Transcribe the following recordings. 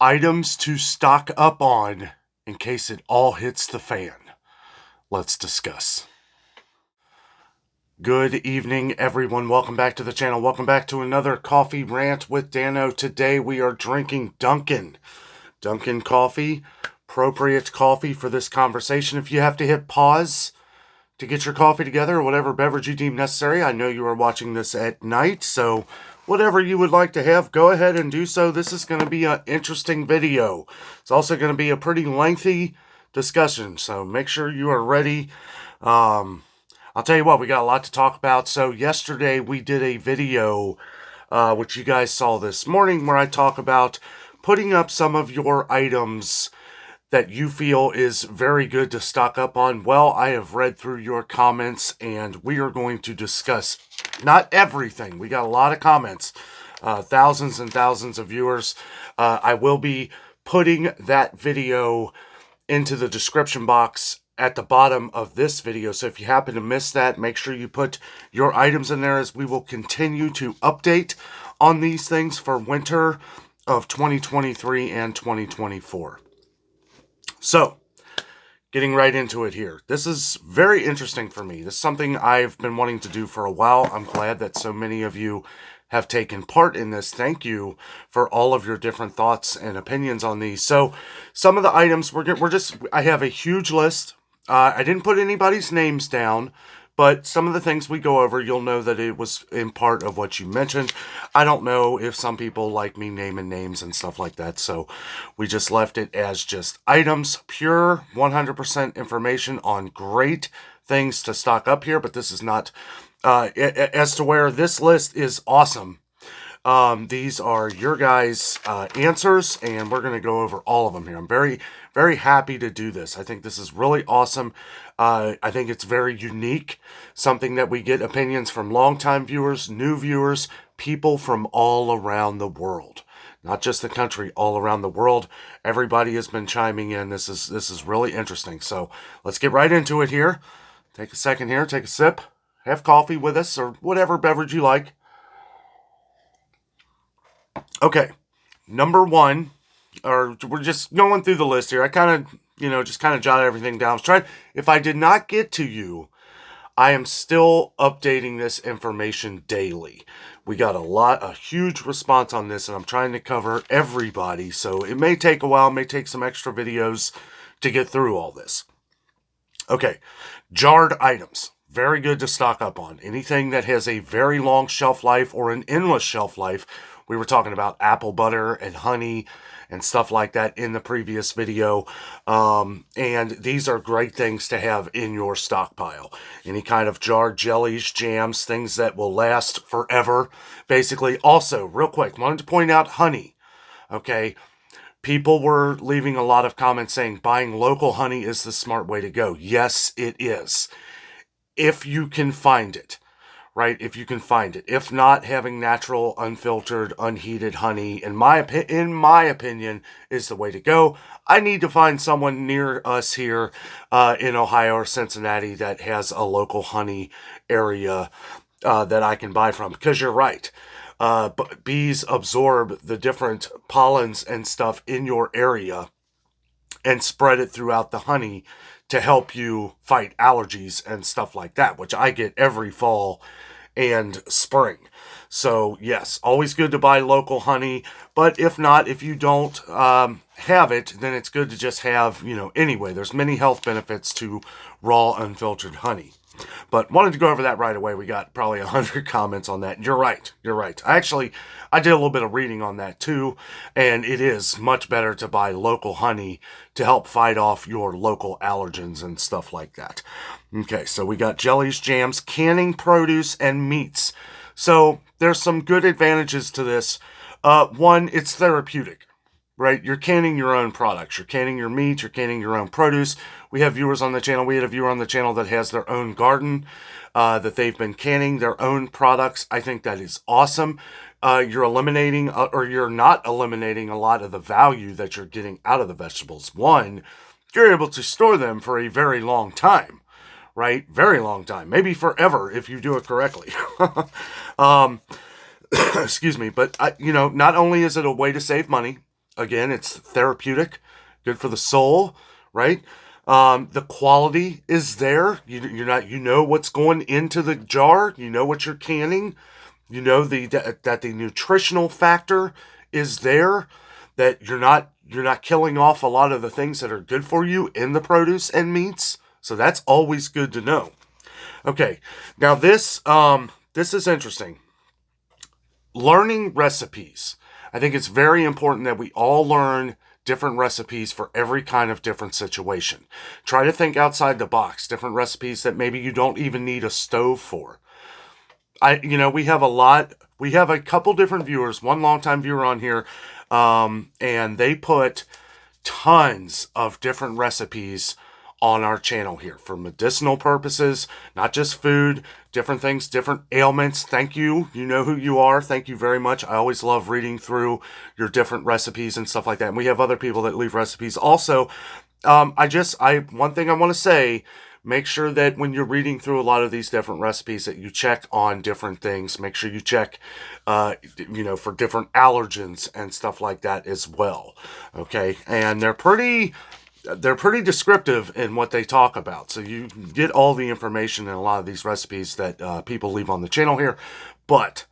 Items to stock up on in case it all hits the fan. Let's discuss. Good evening, everyone. Welcome back to the channel. Welcome back to another coffee rant with Dano. Today we are drinking Dunkin' coffee. Appropriate coffee for this conversation. If you have to hit pause to get your coffee together or whatever beverage you deem necessary, I know you are watching this at night, so whatever you would like to have, go ahead and do so. This is going to be an interesting video. It's also going to be a pretty lengthy discussion, so make sure you are ready. I'll tell you what, we got a lot to talk about. So yesterday we did a video, which you guys saw this morning, where I talk about putting up some of your items that you feel is very good to stock up on. Well, I have read through your comments, and we are going to discuss not everything. We got a lot of comments, thousands and thousands of viewers. I will be putting that video into the description box at the bottom of this video. So if you happen to miss that, make sure you put your items in there, as we will continue to update on these things for winter of 2023 and 2024. So, getting right into it here. This is very interesting for me. This is something I've been wanting to do for a while. I'm glad that so many of you have taken part in this. Thank you for all of your different thoughts and opinions on these. So, some of the items, I have a huge list. I didn't put anybody's names down, but some of the things we go over, you'll know that it was in part of what you mentioned. I don't know if some people like me naming names and stuff like that, so we just left it as just items, pure 100% information on great things to stock up here, but this is not, as to where this list is awesome. These are your guys' answers, and we're going to go over all of them here. I'm very, very happy to do this. I think this is really awesome. I think it's very unique, something that we get opinions from longtime viewers, new viewers, people from all around the world. Not just the country, all around the world. Everybody has been chiming in. This is really interesting. So let's get right into it here. Take a second here, take a sip, have coffee with us, or whatever beverage you like. Okay, number one, or we're just going through the list here. I kind of, just kind of jotted everything down. I was trying, if I did not get to you, I am still updating this information daily. We got a huge response on this, and I'm trying to cover everybody, so it may take a while, it may take some extra videos to get through all this. Okay, jarred items. Very good to stock up on. Anything that has a very long shelf life or an endless shelf life. We were talking about apple butter and honey and stuff like that in the previous video. And these are great things to have in your stockpile. Any kind of jarred jellies, jams, things that will last forever. Basically, also, real quick, wanted to point out honey. Okay, people were leaving a lot of comments saying buying local honey is the smart way to go. Yes, it is. If you can find it. Right, if you can find it. If not, having natural, unfiltered, unheated honey, in my opinion, is the way to go. I need to find someone near us here in Ohio or Cincinnati that has a local honey area that I can buy from. Because you're right, bees absorb the different pollens and stuff in your area and spread it throughout the honey to help you fight allergies and stuff like that, which I get every fall and spring. So yes, always good to buy local honey, but if not, if you don't have it, then it's good to just have, anyway, there's many health benefits to raw unfiltered honey. But wanted to go over that right away. We got probably 100 comments on that. You're right. I did a little bit of reading on that too, and it is much better to buy local honey to help fight off your local allergens and stuff like that. Okay, so we got jellies, jams, canning produce, and meats. So there's some good advantages to this. One, it's therapeutic. Right? You're canning your own products. You're canning your meat. You're canning your own produce. We have viewers on the channel. We had a viewer on the channel that has their own garden, that they've been canning their own products. I think that is awesome. You're eliminating, or you're not eliminating a lot of the value that you're getting out of the vegetables. One, you're able to store them for a very long time. Right? Very long time. Maybe forever if you do it correctly. Excuse me. But, not only is it a way to save money, Again, it's therapeutic, good for the soul, right? The quality is there. You know what's going into the jar. You know what you're canning. You know that the nutritional factor is there. That you're not killing off a lot of the things that are good for you in the produce and meats. So that's always good to know. Okay, now this is interesting. Learning recipes. I think it's very important that we all learn different recipes for every kind of different situation. Try to think outside the box, different recipes that maybe you don't even need a stove for. We have a couple different viewers, one longtime viewer on here, and they put tons of different recipes on our channel here for medicinal purposes, not just food, different things, different ailments. Thank you. You know who you are. Thank you very much. I always love reading through your different recipes and stuff like that. And we have other people that leave recipes also. One thing I want to say, make sure that when you're reading through a lot of these different recipes that you check on different things. Make sure you check, for different allergens and stuff like that as well. Okay. And they're pretty descriptive in what they talk about. So you get all the information in a lot of these recipes that people leave on the channel here. But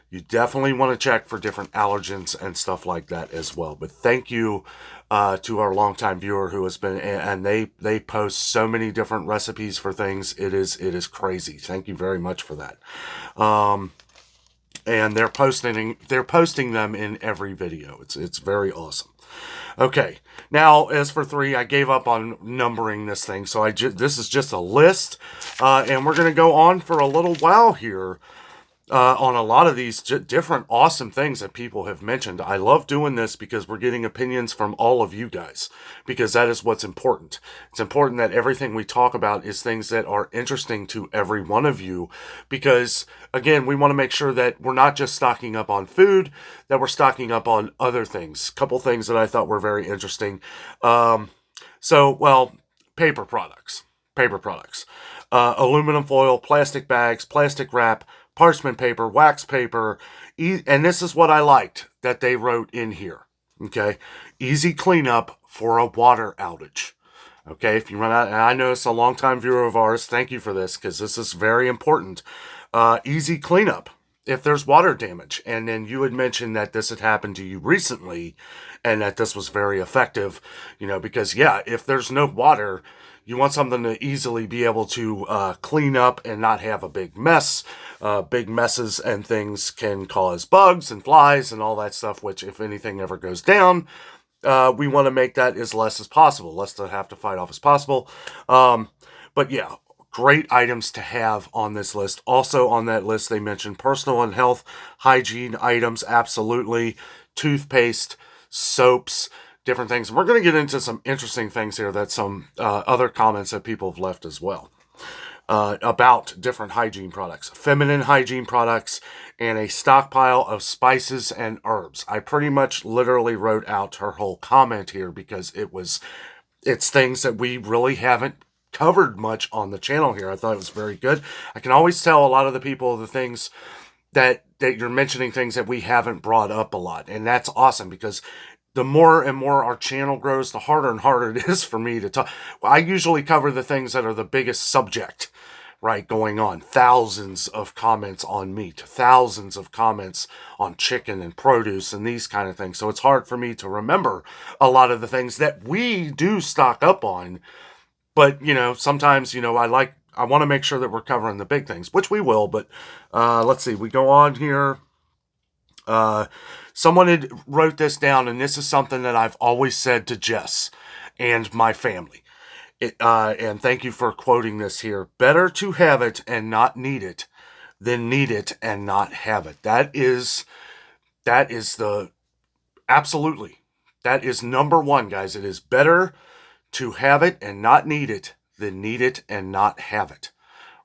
you definitely want to check for different allergens and stuff like that as well. But thank you to our longtime viewer who has been, and they post so many different recipes for things. It is crazy. Thank you very much for that. And they're posting them in every video. It's very awesome. Okay, now as for 3, I gave up on numbering this thing, so this is just a list, and we're going to go on for a little while here on a lot of these different awesome things that people have mentioned. I love doing this because we're getting opinions from all of you guys, because that is what's important. It's important that everything we talk about is things that are interesting to every one of you, because again, we want to make sure that we're not just stocking up on food, that we're stocking up on other things. Couple things that I thought were very interesting. Paper products. Aluminum foil, plastic bags, plastic wrap, parchment paper, wax paper, and this is what I liked that they wrote in here. Okay, easy cleanup for a water outage. Okay, if you run out, and I know it's a longtime viewer of ours, thank you for this, because this is very important. Easy cleanup if there's water damage. And then you had mentioned that this had happened to you recently and that this was very effective, because if there's no water, you want something to easily be able to clean up and not have a big mess. Big messes and things can cause bugs and flies and all that stuff, which if anything ever goes down, we want to make that as less as possible, less to have to fight off as possible. But yeah, great items to have on this list. Also on that list, they mentioned personal and health hygiene items, absolutely. Toothpaste, soaps, different things. And we're going to get into some interesting things here that some other comments that people have left as well. About different hygiene products, feminine hygiene products, and a stockpile of spices and herbs. I pretty much literally wrote out her whole comment here because it's things that we really haven't covered much on the channel here. I thought it was very good. I can always tell a lot of the people the things that you're mentioning, things that we haven't brought up a lot, and that's awesome because the more and more our channel grows, the harder and harder it is for me to talk. I usually cover the things that are the biggest subject, right, going on. Thousands of comments on meat, thousands of comments on chicken and produce and these kind of things. So it's hard for me to remember a lot of the things that we do stock up on. But, sometimes, I want to make sure that we're covering the big things, which we will. But let's see, we go on here. Someone had wrote this down, and this is something that I've always said to Jess and my family. And thank you for quoting this here. Better to have it and not need it than need it and not have it. That is absolutely. That is number one, guys. It is better to have it and not need it than need it and not have it.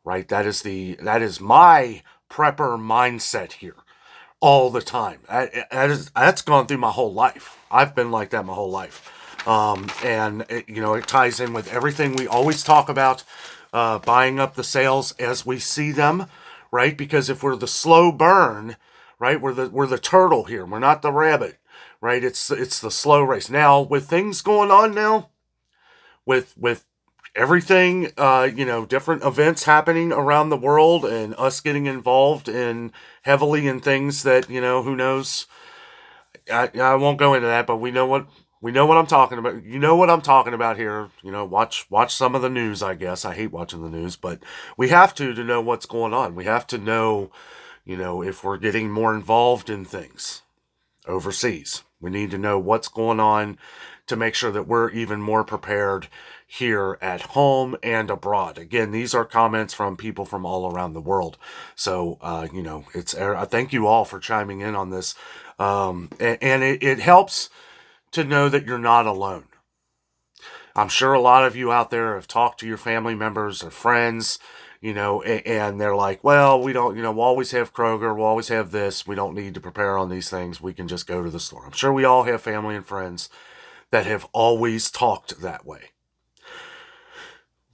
Right? That is my prepper mindset here all the time. That's gone through my whole life. I've been like that my whole life. And it ties in with everything we always talk about, buying up the sales as we see them, right? Because if we're the slow burn, right, we're the turtle here. We're not the rabbit. right? It's the slow race. Now, with things going on now, with everything, different events happening around the world, and us getting involved in heavily in things that who knows. I won't go into that, but we know what I'm talking about. You know what I'm talking about here. Watch some of the news. I guess I hate watching the news, but we have to know what's going on. We have to know, if we're getting more involved in things overseas. We need to know what's going on to make sure that we're even more prepared here at home and abroad. Again, these are comments from people from all around the world. So, I thank you all for chiming in on this. And it helps to know that you're not alone. I'm sure a lot of you out there have talked to your family members or friends, and they're like, well, we don't, we'll always have Kroger, we'll always have this, we don't need to prepare on these things, we can just go to the store. I'm sure we all have family and friends that have always talked that way.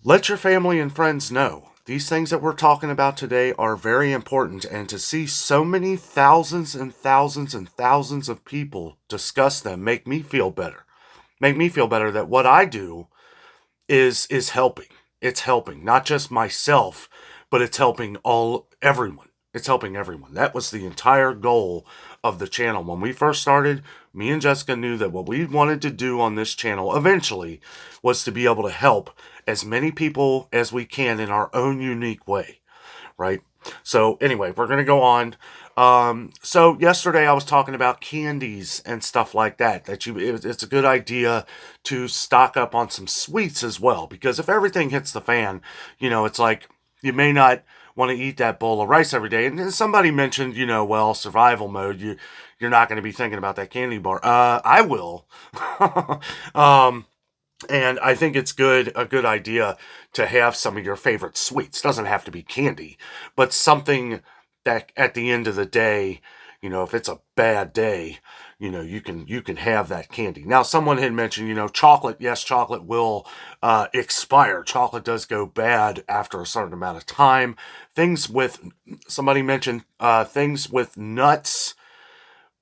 Let your family and friends know these things that we're talking about today are very important, and to see so many thousands and thousands and thousands of people discuss them make me feel better. Make me feel better that what I do is helping. It's helping not just myself, but it's helping everyone. It's helping everyone. That was the entire goal of the channel. When we first started, me and Jessica knew that what we wanted to do on this channel eventually was to be able to help as many people as we can in our own unique way, right? So anyway, we're going to go on. So yesterday I was talking about candies and stuff like that. It's a good idea to stock up on some sweets as well, because if everything hits the fan, it's like you may not want to eat that bowl of rice every day. And somebody mentioned, survival mode. You're not going to be thinking about that candy bar. I will. And I think it's a good idea to have some of your favorite sweets. Doesn't have to be candy, but something that at the end of the day, if it's a bad day, you can have that candy. Now, someone had mentioned, chocolate. Yes, chocolate will expire. Chocolate does go bad after a certain amount of time. Somebody mentioned things with nuts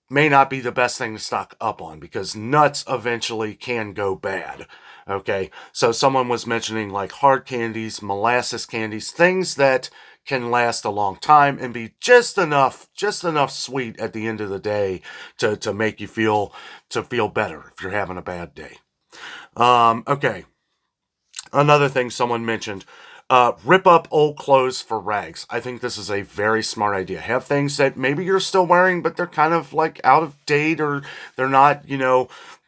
may not be the best thing to stock up on, because nuts eventually can go bad. Okay, so someone was mentioning like hard candies, molasses candies, things that can last a long time and be just enough sweet at the end of the day to make you feel better if you're having a bad day. Okay, another thing someone mentioned, rip up old clothes for rags. I think this is a very smart idea. Have things that maybe you're still wearing, but they're kind of like out of date, or they're not,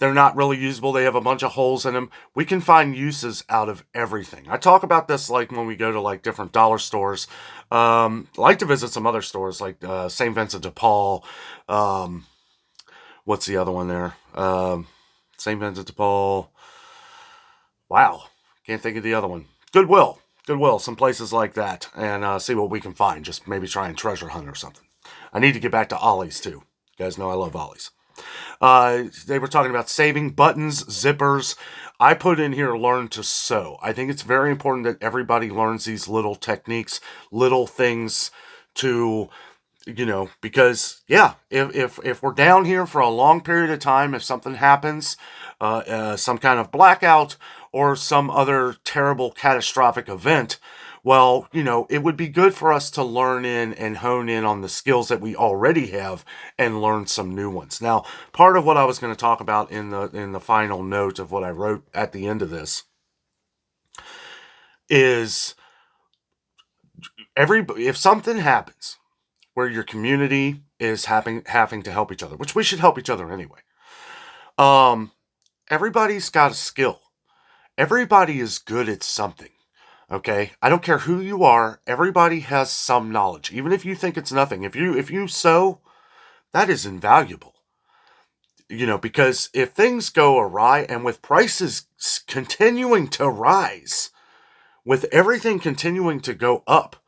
they're not really usable. They have a bunch of holes in them. We can find uses out of everything. I talk about this like when we go to like different dollar stores. I like to visit some other stores like St. Vincent de Paul. What's the other one there? St. Vincent de Paul. Wow. Can't think of the other one. Goodwill, some places like that, and see what we can find. Just maybe try and treasure hunt or something. I need to get back to Ollie's too. You guys know I love Ollie's. They were talking about saving buttons, zippers. I put in here learn to sew. I think it's very important that everybody learns these little techniques, little things to, because if we're down here for a long period of time, if something happens, some kind of blackout or some other terrible catastrophic event, well, it would be good for us to learn in and hone in on the skills that we already have and learn some new ones. Now, part of what I was going to talk about in the final note of what I wrote at the end of this is if something happens where your community is having to help each other, which we should help each other anyway. Everybody's got a skill. Everybody is good at something. Okay, I don't care who you are. Everybody has some knowledge, even if you think it's nothing. If you sew, that is invaluable. Because if things go awry, and with prices continuing to rise, with everything continuing to go up,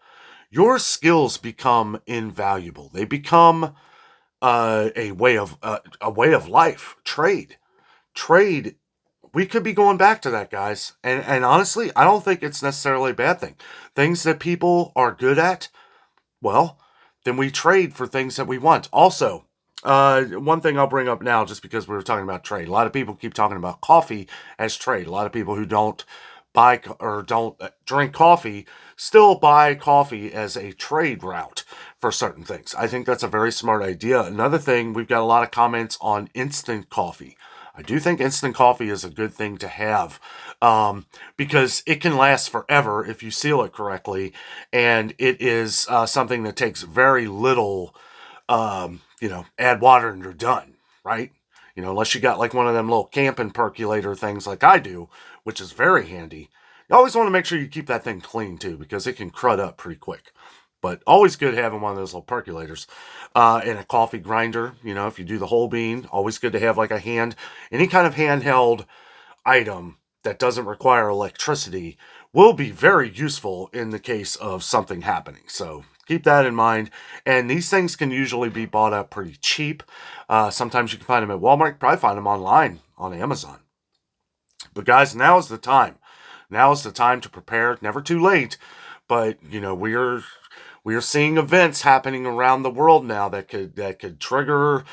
your skills become invaluable. They become a way of life. Trade. We could be going back to that, guys. And honestly, I don't think it's necessarily a bad thing. Things that people are good at, well, then we trade for things that we want. Also, One thing I'll bring up now, just because we were talking about trade. A lot of people keep talking about coffee as trade. A lot of people who don't buy or don't drink coffee still buy coffee as a trade route for certain things. I think that's a very smart idea. Another thing, we've got a lot of comments on instant coffee. I do think instant coffee is a good thing to have, because it can last forever if you seal it correctly, and it is something that takes very little, add water and you're done, right? Unless you got like one of them little camping percolator things like I do, which is very handy. You always want to make sure you keep that thing clean too, because it can crud up pretty quick. But always good having one of those little percolators, and a coffee grinder. If you do the whole bean, always good to have like any kind of handheld item that doesn't require electricity will be very useful in the case of something happening. So keep that in mind. And these things can usually be bought up pretty cheap. Sometimes you can find them at Walmart. You can probably find them online on Amazon. But guys, now is the time. Now is the time to prepare. Never too late. But we are seeing events happening around the world now that could trigger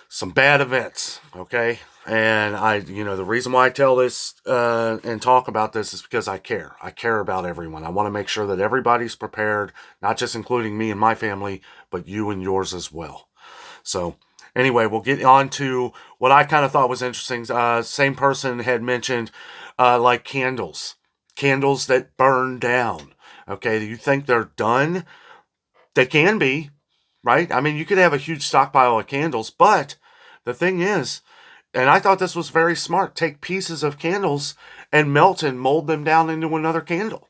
some bad events, okay? And the reason why I tell this and talk about this is because I care. I care about everyone. I want to make sure that everybody's prepared, not just including me and my family, but you and yours as well. So, anyway, we'll get on to what I kind of thought was interesting. Same person had mentioned like candles that burn down. Okay, you think they're done? They can be, right? I mean, you could have a huge stockpile of candles, but the thing is, and I thought this was very smart, take pieces of candles and melt and mold them down into another candle,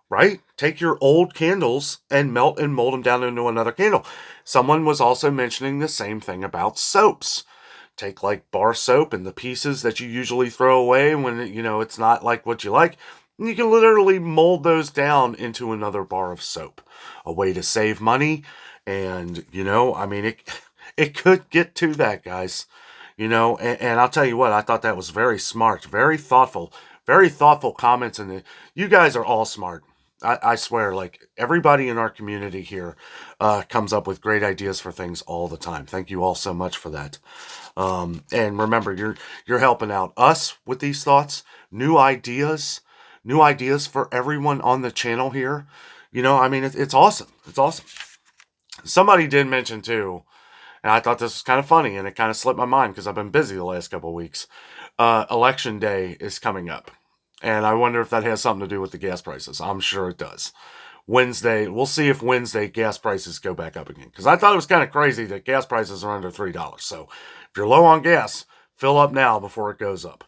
right? Take your old candles and melt and mold them down into another candle. Someone was also mentioning the same thing about soaps. Take like bar soap and the pieces that you usually throw away when it's not like what you like. You can literally mold those down into another bar of soap. A way to save money, and I mean it could get to that, guys. And I'll tell you what, I thought that was very smart, very thoughtful comments, and you guys are all smart. I swear, like everybody in our community here comes up with great ideas for things all the time. Thank you all so much for that. And remember, you're helping out us with these thoughts, new ideas for everyone on the channel here. I mean, it's awesome. It's awesome. Somebody did mention too, and I thought this was kind of funny, and it kind of slipped my mind because I've been busy the last couple of weeks. Election day is coming up, and I wonder if that has something to do with the gas prices. I'm sure it does. Wednesday, we'll see if Wednesday gas prices go back up again, because I thought it was kind of crazy that gas prices are under $3. So if you're low on gas, fill up now before it goes up.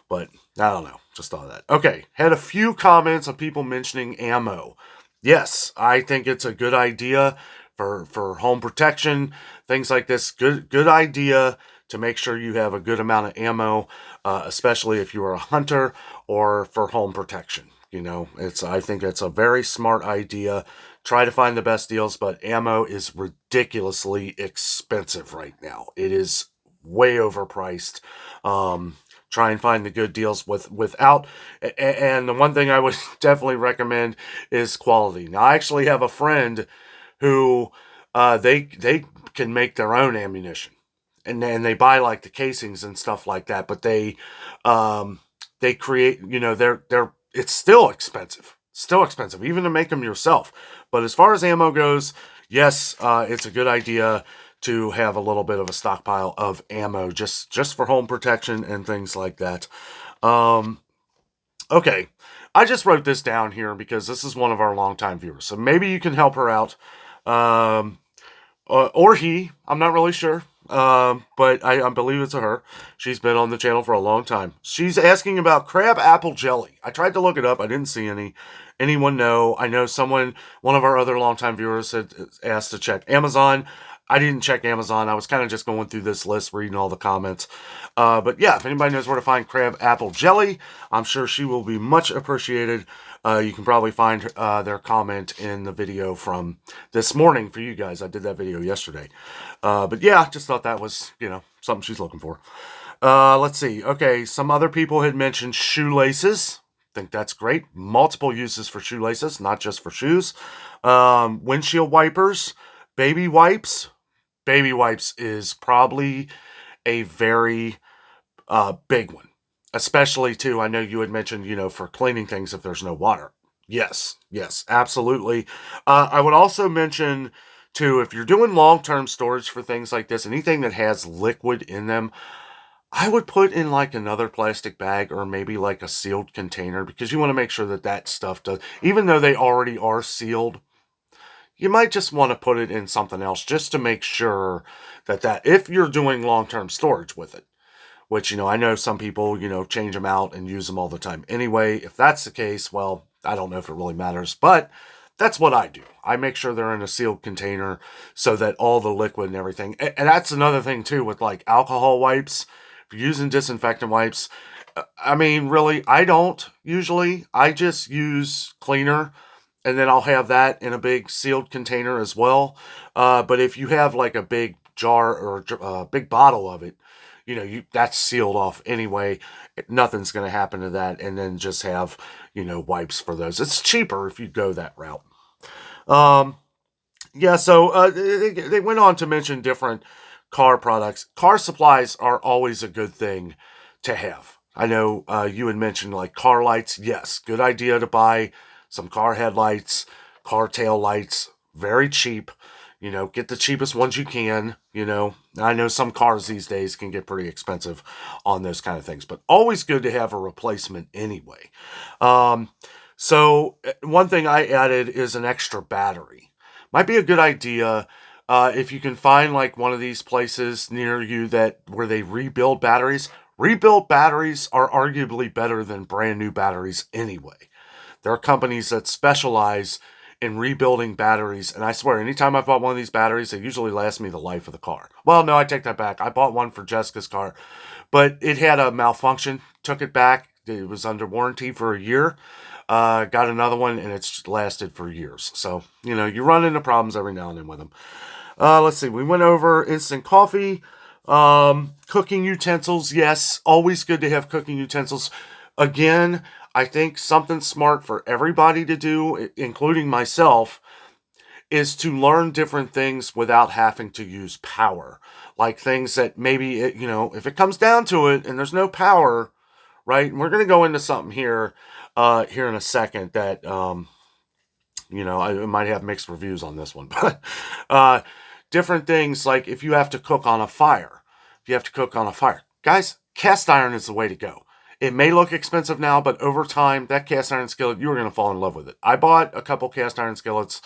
But I don't know. Just thought of that. Okay, had a few comments of people mentioning ammo. Yes, I think it's a good idea for home protection, things like this. Good idea to make sure you have a good amount of ammo, especially if you are a hunter or for home protection. I think it's a very smart idea. Try to find the best deals, but ammo is ridiculously expensive right now. It is way overpriced. Try and find the good deals without. And the one thing I would definitely recommend is quality. Now, I actually have a friend who they can make their own ammunition, and then they buy like the casings and stuff like that. But they create, they're it's still expensive even to make them yourself. But as far as ammo goes, yes, it's a good idea to have a little bit of a stockpile of ammo just for home protection and things like that. Okay, I just wrote this down here because this is one of our longtime viewers, so maybe you can help her out. Or he, I'm not really sure. But I believe it's a her. She's been on the channel for a long time. She's asking about crab apple jelly. I tried to look it up. I didn't see anyone know. I know one of our other longtime viewers had asked to check Amazon. I didn't check Amazon. I was kind of just going through this list, reading all the comments. But yeah, if anybody knows where to find crab apple jelly, I'm sure she will be much appreciated. You can probably find their comment in the video from this morning for you guys. I did that video yesterday. But yeah, just thought that was, something she's looking for. Let's see. Okay, some other people had mentioned shoelaces. Think that's great. Multiple uses for shoelaces, not just for shoes. Windshield wipers, baby wipes, baby wipes is probably a very big one. Especially, too, I know you had mentioned, for cleaning things if there's no water. Yes, yes, absolutely. I would also mention, too, if you're doing long term storage for things like this, anything that has liquid in them, I would put in like another plastic bag or maybe like a sealed container because you want to make sure that that stuff does, even though they already are sealed, you might just want to put it in something else just to make sure that if you're doing long term storage with it, which, I know some people, change them out and use them all the time. Anyway, if that's the case, well, I don't know if it really matters, but that's what I do. I make sure they're in a sealed container so that all the liquid and everything. And that's another thing, too, with like alcohol wipes. If you're using disinfectant wipes, I mean, really, I don't usually. I just use cleaner and then I'll have that in a big sealed container as well. But if you have like a big jar or a big bottle of it, that's sealed off anyway. Nothing's going to happen to that. And then just have, wipes for those. It's cheaper if you go that route. Um, yeah, so they went on to mention different car products. Car supplies are always a good thing to have. I know you had mentioned like car lights. Yes, good idea to buy some car headlights, car tail lights, very cheap. Get the cheapest ones you can. I know some cars these days can get pretty expensive on those kind of things, but always good to have a replacement anyway. Um, so, one thing I added is an extra battery. Might be a good idea if you can find like one of these places near you that where they rebuild batteries. Rebuilt batteries are arguably better than brand new batteries anyway. There are companies that specialize in rebuilding batteries, and I swear, anytime I've bought one of these batteries, they usually last me the life of the car. Well, no, I take that back. I bought one for Jessica's car, but it had a malfunction. Took it back. It was under warranty for a year. Got another one, and it's lasted for years. So, you run into problems every now and then with them. Let's see. We went over instant coffee. Cooking utensils. Yes, always good to have cooking utensils. Again, I think something smart for everybody to do, including myself, is to learn different things without having to use power. Like things that maybe, if it comes down to it and there's no power, right? And we're going to go into something here in a second that, I might have mixed reviews on this one, but different things like if you have to cook on a fire, guys, cast iron is the way to go. It may look expensive now, but over time, that cast iron skillet, you're going to fall in love with it. I bought a couple cast iron skillets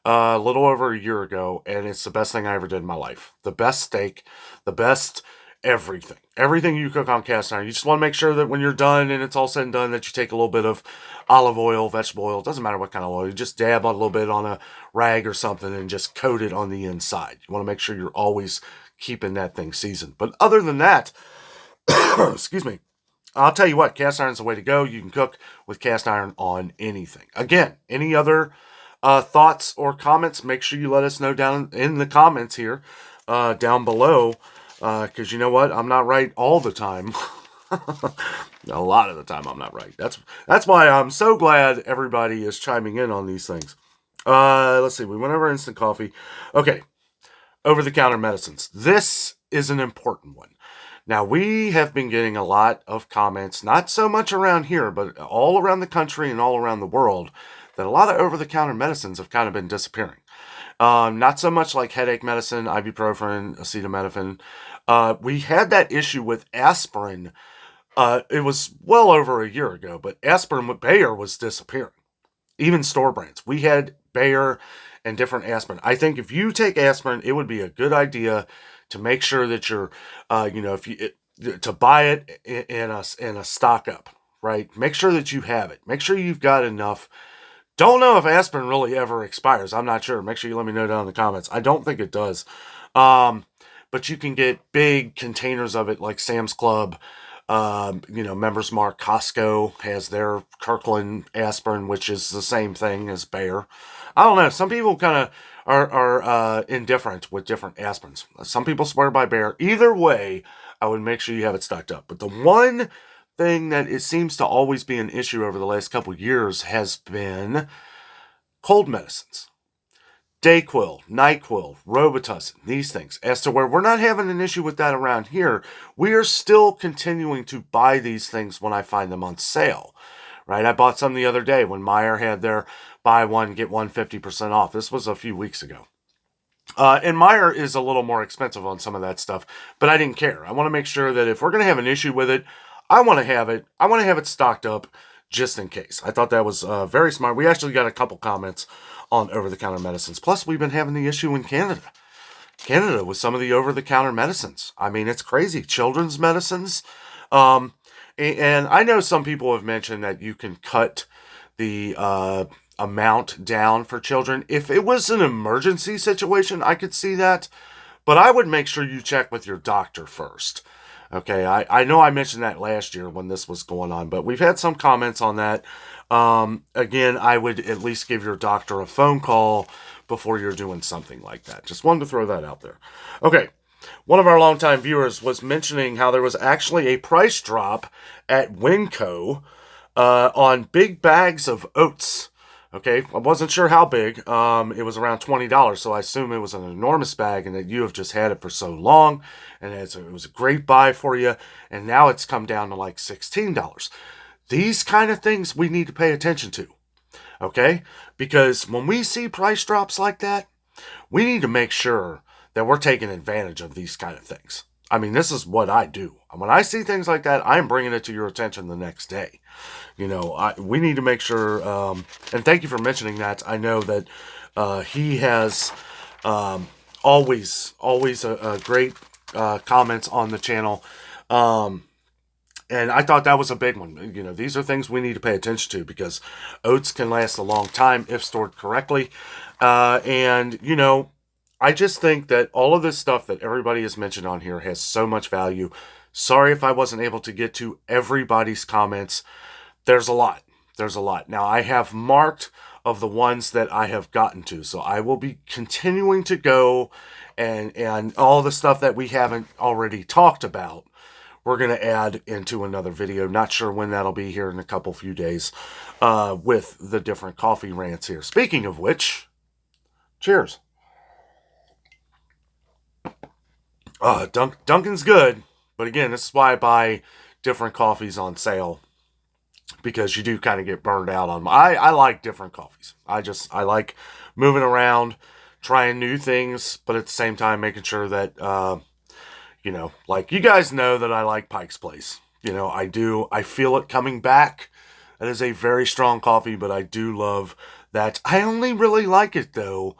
a little over a year ago, and it's the best thing I ever did in my life. The best steak, the best everything. Everything you cook on cast iron. You just want to make sure that when you're done and it's all said and done, that you take a little bit of olive oil, vegetable oil, doesn't matter what kind of oil, you just dab a little bit on a rag or something and just coat it on the inside. You want to make sure you're always keeping that thing seasoned. But other than that, excuse me, I'll tell you what, cast iron's the way to go. You can cook with cast iron on anything. Again, any other thoughts or comments, make sure you let us know down in the comments here, down below, because you know what? I'm not right all the time. A lot of the time I'm not right. That's why I'm so glad everybody is chiming in on these things. Let's see. We went over instant coffee. Okay. Over-the-counter medicines. This is an important one. Now, we have been getting a lot of comments, not so much around here, but all around the country and all around the world, that a lot of over-the-counter medicines have kind of been disappearing. Not so much like headache medicine, ibuprofen, acetaminophen. We had that issue with aspirin. It was well over a year ago, but aspirin with Bayer was disappearing. Even store brands. We had Bayer and different aspirin. I think if you take aspirin, it would be a good idea to make sure that you're, to buy it in a stock up, right? Make sure that you have it. Make sure you've got enough. Don't know if aspirin really ever expires. I'm not sure. Make sure you let me know down in the comments. I don't think it does. But you can get big containers of it like Sam's Club. Members Mark, Costco has their Kirkland aspirin, which is the same thing as Bayer. I don't know. Some people kind of are indifferent with different aspirins. Some people swear by Bayer. Either way, I would make sure you have it stocked up. But the one thing that it seems to always be an issue over the last couple years has been cold medicines. Dayquil, NyQuil, Robitussin, these things. As to where we're not having an issue with that around here, we are still continuing to buy these things when I find them on sale. Right? I bought some the other day when Meijer had their buy one, get one 50% off. This was a few weeks ago. And Meijer is a little more expensive on some of that stuff, but I didn't care. I want to make sure that if we're going to have an issue with it, I want to have it. I want to have it stocked up just in case. I thought that was very smart. We actually got a couple comments on over-the-counter medicines. Plus, we've been having the issue in Canada. Canada with some of the over-the-counter medicines. I mean, it's crazy. Children's medicines. And I know some people have mentioned that you can cut the amount down for children. If it was an emergency situation, I could see that. But I would make sure you check with your doctor first. Okay, I know I mentioned that last year when this was going on, but we've had some comments on that. Again, I would at least give your doctor a phone call before you're doing something like that. Just wanted to throw that out there. Okay, one of our longtime viewers was mentioning how there was actually a price drop at Winco on big bags of oats. Okay, I wasn't sure how big. It was around $20, so I assume it was an enormous bag and that you have just had it for so long, and it was a great buy for you, and now it's come down to like $16. These kind of things we need to pay attention to, okay? Because when we see price drops like that, we need to make sure that we're taking advantage of these kind of things. I mean, this is what I do. When I see things like that, I'm bringing it to your attention the next day. You know, we need to make sure, and thank you for mentioning that. I know that he has always a great comments on the channel. And I thought that was a big one. You know, these are things we need to pay attention to because oats can last a long time if stored correctly. And, you know, I just think that all of this stuff that everybody has mentioned on here has so much value. Sorry if I wasn't able to get to everybody's comments. There's a lot. There's a lot. Now, I have marked of the ones that I have gotten to. So I will be continuing to go and all the stuff that we haven't already talked about, we're going to add into another video. Not sure when that'll be here in a few days with the different coffee rants here. Speaking of which, cheers. Dunkin's good, but again, this is why I buy different coffees on sale, because you do kind of get burned out on them. I like different coffees. I like moving around, trying new things, but at the same time making sure that, you know, like you guys know that I like Pike's Place. You know, I do. I feel it coming back. That is a very strong coffee, but I do love that. I only really like it, though,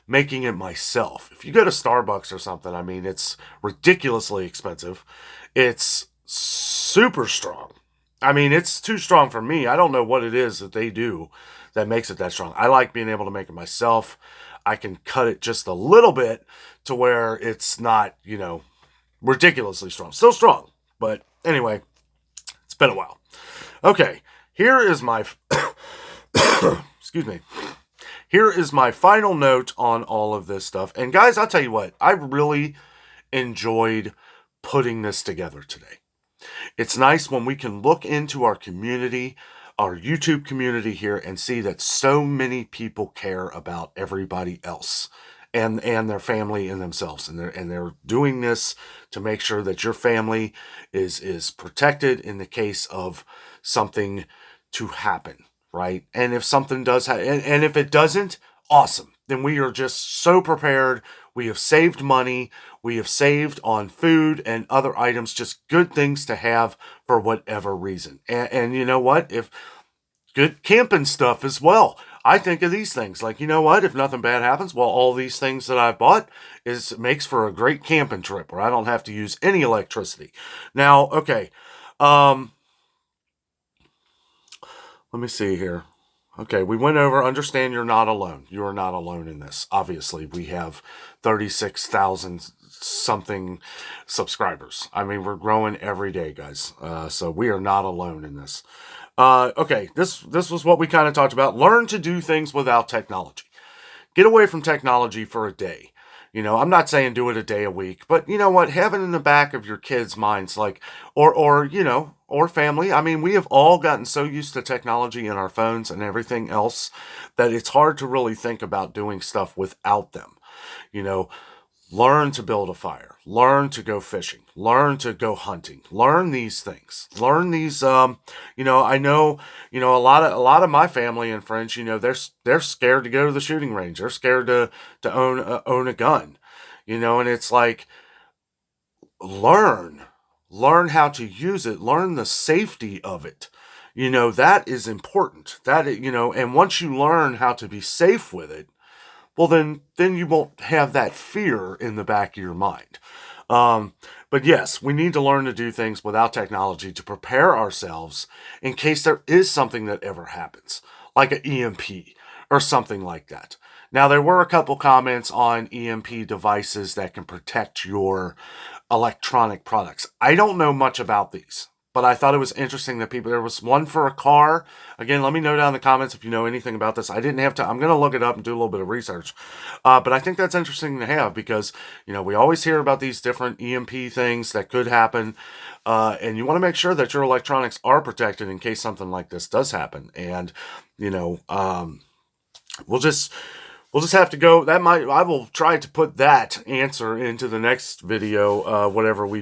making it myself. If you go to Starbucks or something, I mean, it's ridiculously expensive. It's super strong. I mean, it's too strong for me. I don't know what it is that they do that makes it that strong. I like being able to make it myself. I can cut it just a little bit to where it's not, you know, ridiculously strong. Still strong, but anyway, it's been a while. Okay, here is my excuse me. Here is my final note on all of this stuff. And guys, I'll tell you what, I really enjoyed putting this together today. It's nice when we can look into our community, our YouTube community here, and see that so many people care about everybody else and their family and themselves, and they're doing this to make sure that your family is protected in the case of something to happen, right? And if something does happen, and if it doesn't, awesome. Then we are just so prepared. We have saved money. We have saved on food and other items, just good things to have for whatever reason. And you know what? If good camping stuff as well. I think of these things like, you know what? If nothing bad happens, well, all these things that I've bought makes for a great camping trip where I don't have to use any electricity. Now, okay. Let me see here. Okay, we went over, understand you're not alone. You are not alone in this. Obviously, we have 36,000 something subscribers. I mean, we're growing every day, guys. So we are not alone in this. Okay, this was what we kind of talked about. Learn to do things without technology. Get away from technology for a day. You know, I'm not saying do it a day a week, but you know what? Have it in the back of your kids' minds, like, or you know, or family. I mean, we have all gotten so used to technology and our phones and everything else that it's hard to really think about doing stuff without them. You know, learn to build a fire, learn to go fishing, learn to go hunting, learn these things, learn these. I know, a lot of my family and friends, they're scared to go to the shooting range. They're scared to own a gun, and it's like, learn, learn how to use it, learn the safety of it. That is important. And once you learn how to be safe with it, well, then you won't have that fear in the back of your mind. Um, but yes, we need to learn to do things without technology to prepare ourselves in case there is something that ever happens, like an EMP or something like that. Now, there were a couple comments on EMP devices that can protect your electronic products. I don't know much about these, but I thought it was interesting that there was one for a car. Again, let me know down in the comments if you know anything about this. I didn't have to, I'm going to look it up and do a little bit of research. But I think that's interesting to have because, we always hear about these different EMP things that could happen. And you want to make sure that your electronics are protected in case something like this does happen. And, we'll just have to go. I will try to put that answer into the next video, whenever we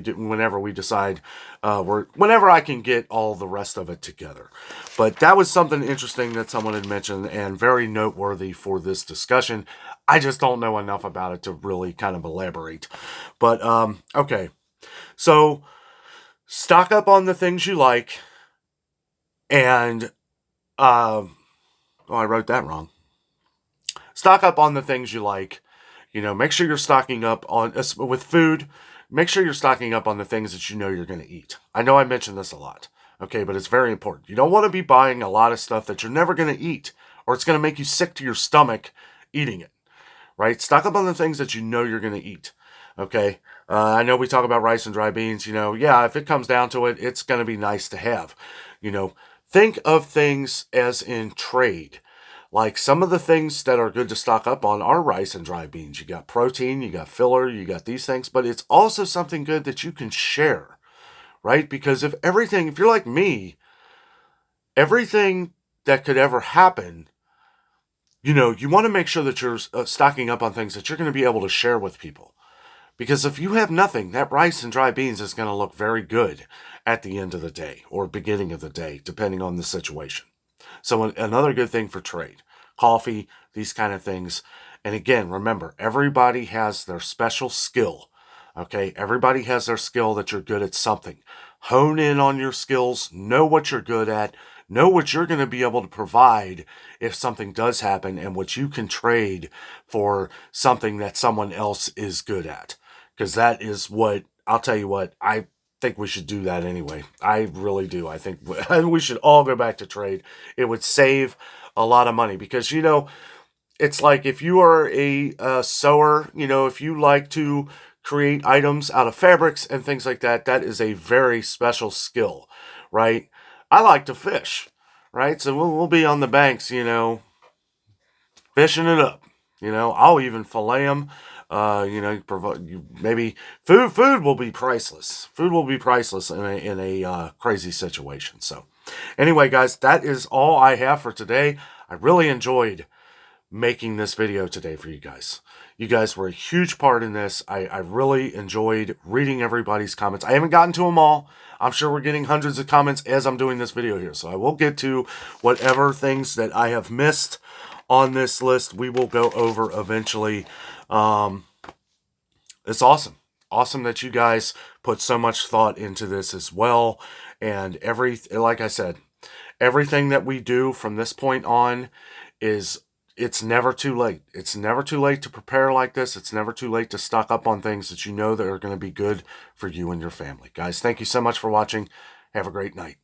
decide, whenever I can get all the rest of it together. But that was something interesting that someone had mentioned and very noteworthy for this discussion. I just don't know enough about it to really kind of elaborate. But, okay. So, stock up on the things you like and, I wrote that wrong. Stock up on the things you like. Make sure you're stocking up on with food. Make sure you're stocking up on the things that you're going to eat. I know I mentioned this a lot, okay, but it's very important. You don't want to be buying a lot of stuff that you're never going to eat, or it's going to make you sick to your stomach eating it, right? Stock up on the things that you're going to eat, okay? I know we talk about rice and dry beans. Yeah, if it comes down to it, it's going to be nice to have. Think of things as in trade. Like some of the things that are good to stock up on are rice and dry beans. You got protein, you got filler, you got these things, but it's also something good that you can share, right? Because if you're like me, everything that could ever happen, you want to make sure that you're stocking up on things that you're going to be able to share with people. Because if you have nothing, that rice and dry beans is going to look very good at the end of the day or beginning of the day, depending on the situation. So another good thing for trade, coffee, these kind of things. And again, remember, everybody has their special skill. Okay, everybody has their skill that you're good at something. Hone in on your skills, know what you're good at, know what you're going to be able to provide if something does happen and what you can trade for something that someone else is good at. Because that is I'll tell you what, I think we should do that anyway. I really do. I think we should all go back to trade. It would save a lot of money because, it's like if you are a sewer, if you like to create items out of fabrics and things like that, that is a very special skill, right? I like to fish, right? So we'll be on the banks, fishing it up. I'll even fillet them. Maybe food will be priceless. Food will be priceless in a crazy situation. So, anyway, guys, that is all I have for today. I really enjoyed making this video today for you guys. You guys were a huge part in this. I really enjoyed reading everybody's comments. I haven't gotten to them all. I'm sure we're getting hundreds of comments as I'm doing this video here. So I will get to whatever things that I have missed on this list. We will go over eventually. It's awesome. Awesome that you guys put so much thought into this as well. And like I said, everything that we do from this point on it's never too late. It's never too late to prepare like this. It's never too late to stock up on things that that are going to be good for you and your family. Guys, thank you so much for watching. Have a great night.